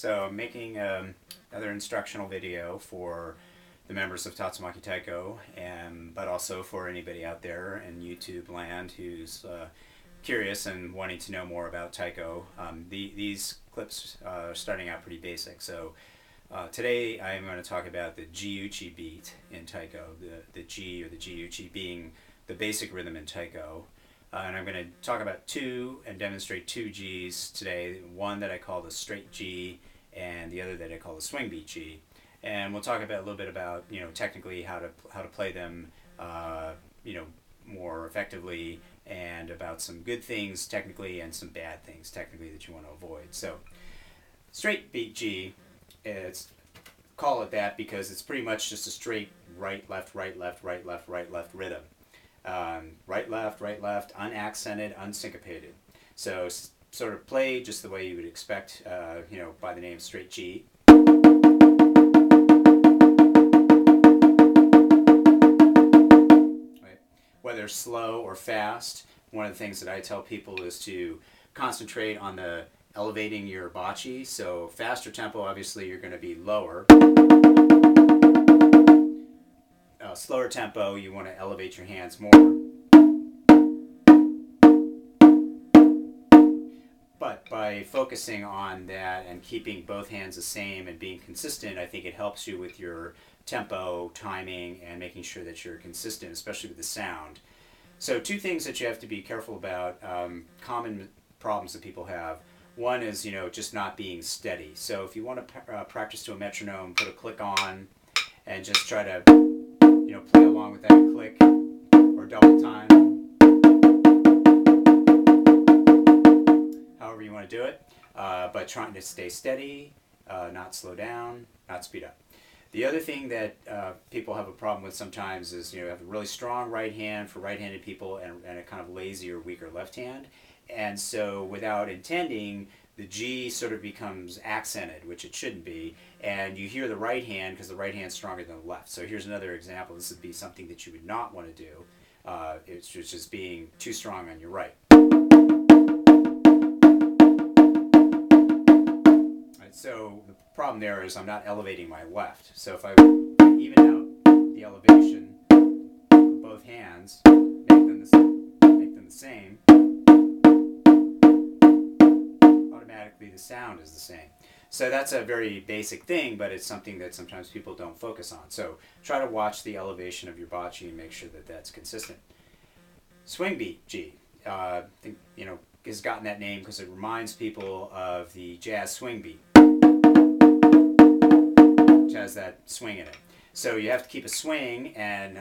So I'm making another instructional video for the members of Tatsumaki Taiko, but also for anybody out there in YouTube land who's curious and wanting to know more about Taiko. These clips are starting out pretty basic. So today I'm going to talk about the Ji Uchi beat in Taiko, the Ji or the Ji Uchi being the basic rhythm in Taiko. And I'm going to talk about and demonstrate two Gs today. One that I call the straight G, and the other that I call the swing beat G. And we'll talk about a little bit about technically how to play them more effectively, and about some good things technically and some bad things technically that you want to avoid. So straight beat G, call it that because it's pretty much just a straight right left right left right left right left rhythm. Right left, unaccented, unsyncopated. So sort of play just the way you would expect, by the name straight G. Right. Whether slow or fast, one of the things that I tell people is to concentrate on the elevating your bachi. So faster tempo, obviously, you're going to be lower. Slower tempo, you want to elevate your hands more. But by focusing on that and keeping both hands the same and being consistent, I think it helps you with your tempo, timing, and making sure that you're consistent, especially with the sound. So two things that you have to be careful about, common problems that people have. One is, just not being steady. So if you want to practice to a metronome, put a click on and just try to play along with that click or double time. However you want to do it, but trying to stay steady, not slow down, not speed up. The other thing that people have a problem with sometimes is you have a really strong right hand for right-handed people and a kind of lazy or weaker left hand. And so without intending, the G sort of becomes accented, which it shouldn't be, and you hear the right hand because the right hand's stronger than the left. So here's another example. This would be something that you would not want to do. It's just being too strong on your right. Right, so the problem there is I'm not elevating my left. So if I even out the elevation of both hands, make them the same, automatically the sound is the same. So that's a very basic thing, but it's something that sometimes people don't focus on. So try to watch the elevation of your bachi and make sure that that's consistent. Swing beat G, I think, has gotten that name because it reminds people of the jazz swing beat, which has that swing in it. So you have to keep a swing and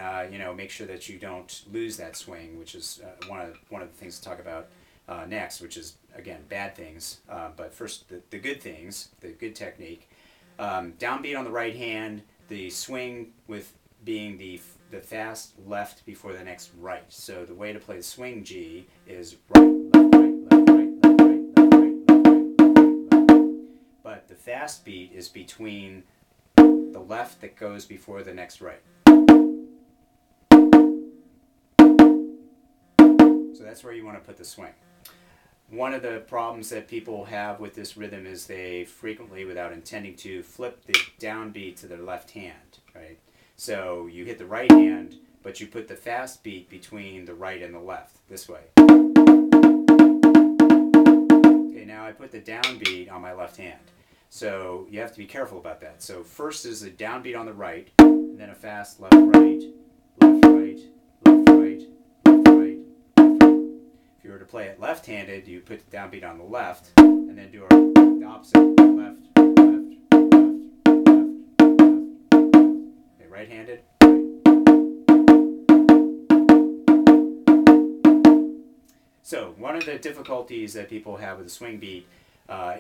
make sure that you don't lose that swing, which is one of the things to talk about next, which is, again, bad things, but first the good things, the good technique. Downbeat on the right hand, the swing with being the fast left before the next right. So the way to play the swing G is right, left, right, left, right, left, right, left, right, left, right, left, right, left, right. But the fast beat is between the left that goes before the next right. So that's where you want to put the swing. One of the problems that people have with this rhythm is they frequently, without intending to, flip the downbeat to their left hand, right? So you hit the right hand, but you put the fast beat between the right and the left, this way. Okay, now I put the downbeat on my left hand. So you have to be careful about that. So first is a downbeat on the right, and then a fast left, right, left, right, left, right, left, right. If you were to play it left-handed, you put the downbeat on the left, and then do the opposite, left, left, left, left, left. Okay, right-handed, right. So one of the difficulties that people have with the swing beat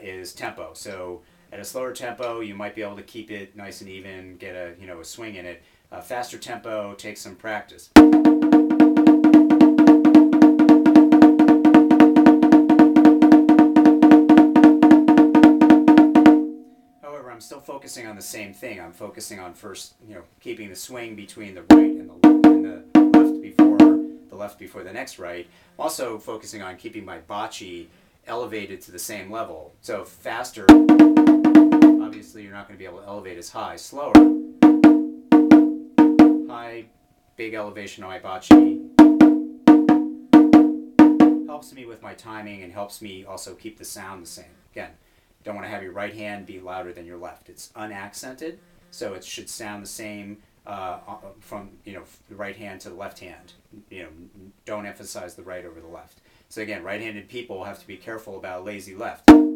is tempo. So at a slower tempo, you might be able to keep it nice and even, get a swing in it. Faster tempo takes some practice. I'm still focusing on the same thing. I'm focusing on first, keeping the swing between the right and the left before the next right. I'm also focusing on keeping my bachi elevated to the same level. So faster. obviously you're not going to be able to elevate as high. Slower. High, big elevation oibachi helps me with my timing and helps me also keep the sound the same. Again, don't want to have your right hand be louder than your left. It's unaccented, so it should sound the same from the right hand to the left hand. Don't emphasize the right over the left. So again, right-handed people have to be careful about a lazy left. Pretty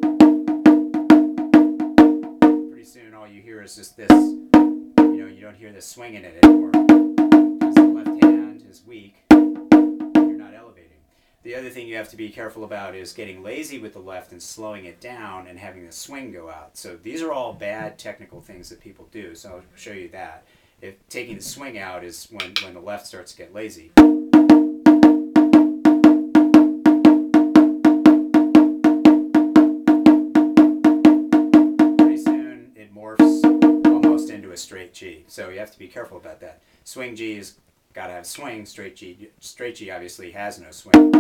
soon, all you hear is just this. You don't hear this swing in it anymore because the left hand is weak. You're not elevating. The other thing you have to be careful about is getting lazy with the left and slowing it down and having the swing go out. So these are all bad technical things that people do. So I'll show you that. If taking the swing out is when the left starts to get lazy. Pretty soon it morphs almost into a straight G. So you have to be careful about that. Swing G is got to have swing. Straight G obviously has no swing.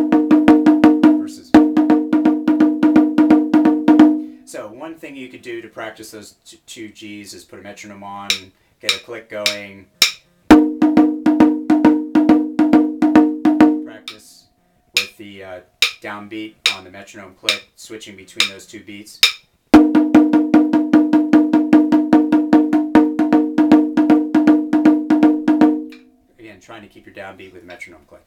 Versus. So one thing you could do to practice those two Gs is put a metronome on, get a click going, practice with the downbeat on the metronome click, switching between those two beats. Again, trying to keep your downbeat with metronome click.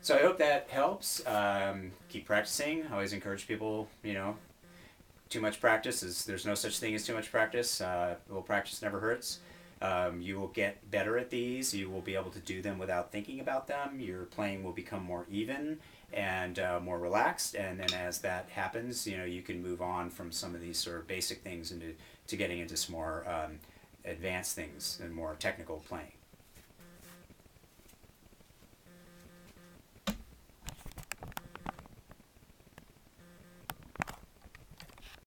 So I hope that helps. Keep practicing. I always encourage people, too much practice there's no such thing as too much practice. A little practice never hurts. You will get better at these. You will be able to do them without thinking about them. Your playing will become more even and more relaxed. And then as that happens, you can move on from some of these sort of basic things to getting into some more advanced things and more technical playing.